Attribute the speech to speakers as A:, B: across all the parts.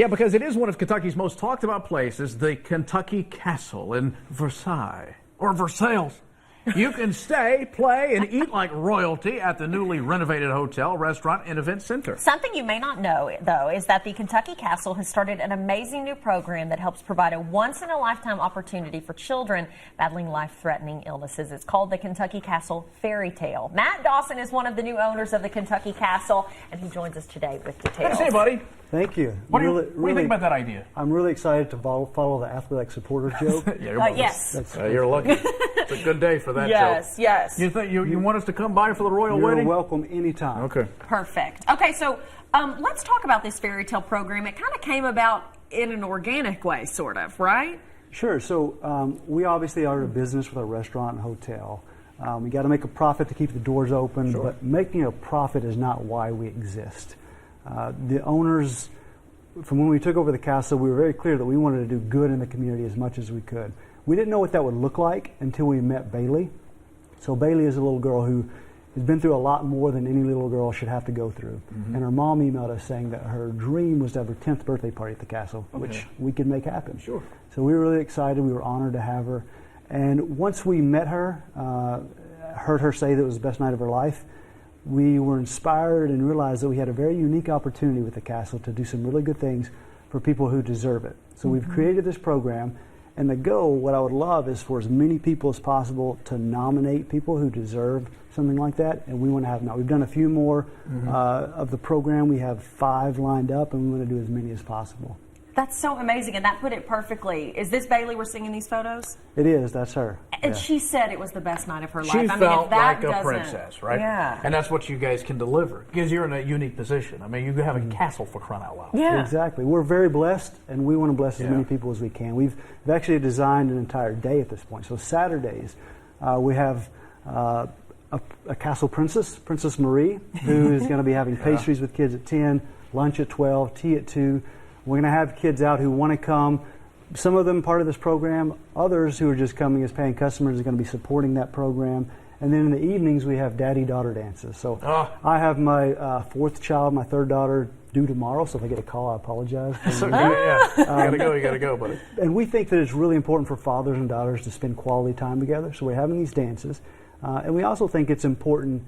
A: Yeah, because it is one of Kentucky's most talked about places, the Kentucky Castle in Versailles, or Versailles. You can stay, play, and eat like royalty at the newly renovated hotel, restaurant, and event center.
B: Something you may not know, though, is that the Kentucky Castle has started an amazing new program that helps provide a once-in-a-lifetime opportunity for children battling life-threatening illnesses. It's called the Kentucky Castle FAIRYTALE. Matt Dawson is one of the new owners of the Kentucky Castle, and he joins us today with details.
A: Hey, buddy.
C: Thank you.
A: What do you think about that idea?
C: I'm really excited to follow the athletic supporter joke.
B: Yes.
A: You're lucky. It's a good day for that joke.
B: Yes.
A: You think you want us to come by for the royal
C: You're
A: wedding?
C: welcome anytime.
A: Okay.
B: Perfect. Okay, so let's talk about this FAIRYTALE program. It kind of came about in an organic way, sort of, right?
C: Sure. So we obviously are a business with a restaurant and hotel. We got to make a profit to keep the doors open, but making a profit is not why we exist. The owners, from when we took over the castle, we were very clear that we wanted to do good in the community as much as we could. We didn't know what that would look like until we met Bailey. So Bailey is a little girl who has been through a lot more than any little girl should have to go through. And her mom emailed us saying that her dream was to have her 10th birthday party at the castle, which we could make happen.
A: Sure.
C: So we were really excited. We were honored to have her. And once we met her, heard her say that it was the best night of her life, we were inspired and realized that we had a very unique opportunity with the castle to do some really good things for people who deserve it. So we've created this program, and the goal, what I would love, is for as many people as possible to nominate people who deserve something like that, and we want to have now. We've done a few more of the program. We have 5 lined up, and we want to do as many as possible.
B: That's so amazing, and that put it perfectly. Is this Bailey we're seeing in these photos?
C: It is. That's her.
B: And she said it was the best night of her life.
A: She felt
B: if that
A: like a princess, right?
B: Yeah.
A: And that's what you guys can deliver, because you're in a unique position. I mean, you have a castle, for crying out loud.
B: Yeah.
C: Exactly. We're very blessed, and we want to bless as many people as we can. We've actually designed an entire day at this point. So Saturdays, we have a castle princess, Princess Marie, who is going to be having pastries with kids at 10, lunch at 12, tea at 2. We're going to have kids out who want to come. Some of them part of this program. Others who are just coming as paying customers are going to be supporting that program. And then in the evenings, we have daddy-daughter dances. So I have my 4th child, my 3rd daughter, due tomorrow. So if I get a call, I apologize.
A: You gotta go, buddy.
C: And we think that it's really important for fathers and daughters to spend quality time together. So we're having these dances. And we also think it's important.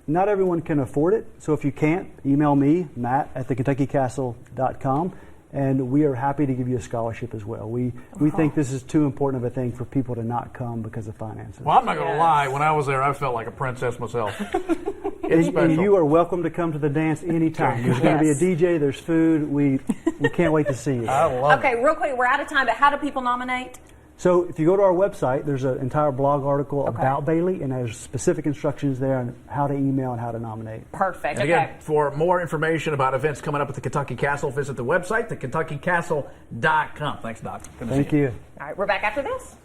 C: Not everyone can afford it, so if you can't, email me, Matt, at thekentuckycastle.com, and we are happy to give you a scholarship as well. We think this is too important of a thing for people to not come because of finances.
A: Well, I'm not going to lie. When I was there, I felt like a princess myself.
C: And you are welcome to come to the dance anytime. There's going to be a DJ, there's food. We can't wait to see you.
A: I love it.
B: Okay, real quick, we're out of time, but how do people nominate?
C: So if you go to our website, there's an entire blog article about Bailey, and there's specific instructions there on how to email and how to nominate.
B: Perfect.
A: And again, for more information about events coming up at the Kentucky Castle, visit the website, thekentuckycastle.com. Thanks, Doc.
C: Thank you.
B: All right, we're back after this.